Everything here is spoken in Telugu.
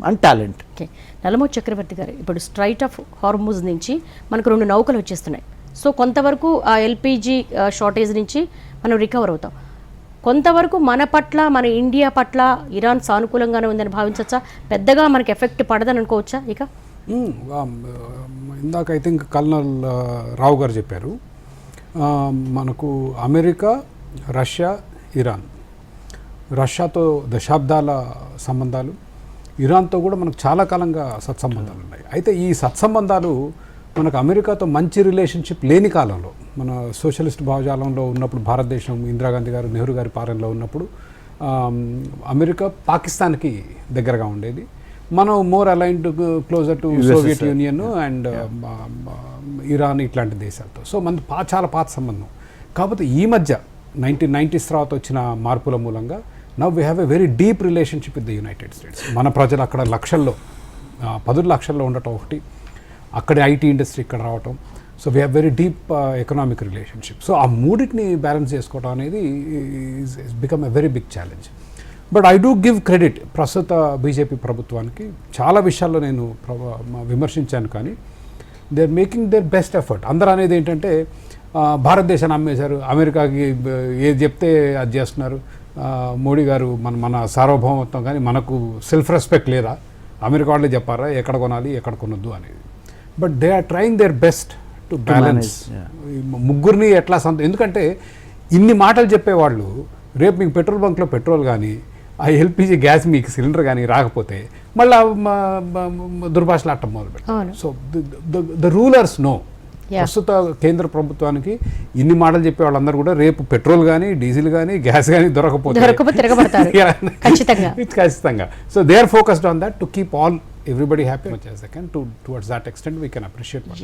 And talent. ఓకే, నల్లమోతు చక్రవర్తి గారు, ఇప్పుడు స్ట్రైట్ ఆఫ్ హార్ముజ్ నుంచి మనకు 2 నౌకలు వచ్చేస్తున్నాయి. సో కొంతవరకు ఆ ఎల్పిజి షార్టేజ్ నుంచి మనం రికవర్ అవుతాం. కొంతవరకు మన పట్ల, మన ఇండియా పట్ల ఇరాన్ సానుకూలంగానే ఉందని భావించవచ్చా? పెద్దగా మనకి ఎఫెక్ట్ పడదని అనుకోవచ్చా? ఇక ఇందాక ఐ థింక్ కల్నల్ రావు గారు చెప్పారు, మనకు అమెరికా, రష్యా, ఇరాన్, రష్యాతో దశాబ్దాల సంబంధాలు, ఇరాన్తో కూడా మనకు చాలా కాలంగా సత్సంబంధాలు ఉన్నాయి. అయితే ఈ సత్సంబంధాలు మనకు అమెరికాతో మంచి రిలేషన్షిప్ లేని కాలంలో, మన సోషలిస్ట్ భావజాలంలో ఉన్నప్పుడు, భారతదేశం ఇందిరాగాంధీ గారు, నెహ్రూ గారి పాలనలో ఉన్నప్పుడు అమెరికా పాకిస్తాన్కి దగ్గరగా ఉండేది. మనం more aligned closer to Soviet union and Iran ఇట్లాంటి దేశాలతో. సో మన చాలా పాత సంబంధం. కాకపోతే ఈ మధ్య 1990s తర్వాత వచ్చిన మార్పుల మూలంగా now we have a very deep relationship with the United states. మన ప్రజలు అక్కడ లక్షల్లో, 10 లక్షల్లో ఉండటం ఒకటి, అక్కడే ఐటీ ఇండస్ట్రీ ఇక్కడ రావటం. So we have very deep economic relationship. So ఆ మూడింటిని బ్యాలెన్స్ చేసుకోవడం అనేది is become a very big challenge. But I do give credit ప్రస్తుత బీజేపీ ప్రభుత్వానికి. చాలా విషయాల్లో నేను విమర్శించాను, కానీ they are making their best effort. అందరూ అనేది ఏంటంటే భారతదేశాన్ని అమ్మేశారు, అమెరికాకి ఏది చెప్తే అది చేస్తున్నారు, మోడీ గారు మన సార్వభౌమత్వం, కానీ మనకు సెల్ఫ్ రెస్పెక్ట్ లేదా, అమెరికా వాళ్ళే చెప్పారా ఎక్కడ కొనాలి ఎక్కడ కొనొద్దు అనేది. But they are trying their best to balance. ముగ్గురిని ఎట్లా ఎందుకంటే ఇన్ని మాటలు చెప్పేవాళ్ళు రేపు మీకు పెట్రోల్ బంక్లో పెట్రోల్ కానీ, ఆ ఎల్పిజి గ్యాస్ మీకు సిలిండర్ కానీ రాకపోతే మళ్ళీ దుర్భాషలు ఆడటం మొదలుపెట్టారు. So the rulers know. ప్రస్తుత కేంద్ర ప్రభుత్వానికి ఇన్ని మాటలు చెప్పే వాళ్ళందరూ కూడా రేపు పెట్రోల్ కానీ, డీజిల్ కానీ, గ్యాస్ కానీ దొరకపోతే ఖచ్చితంగా. So they are focused on that to keep all everybody happy much as they can. Towards that extent we can appreciate what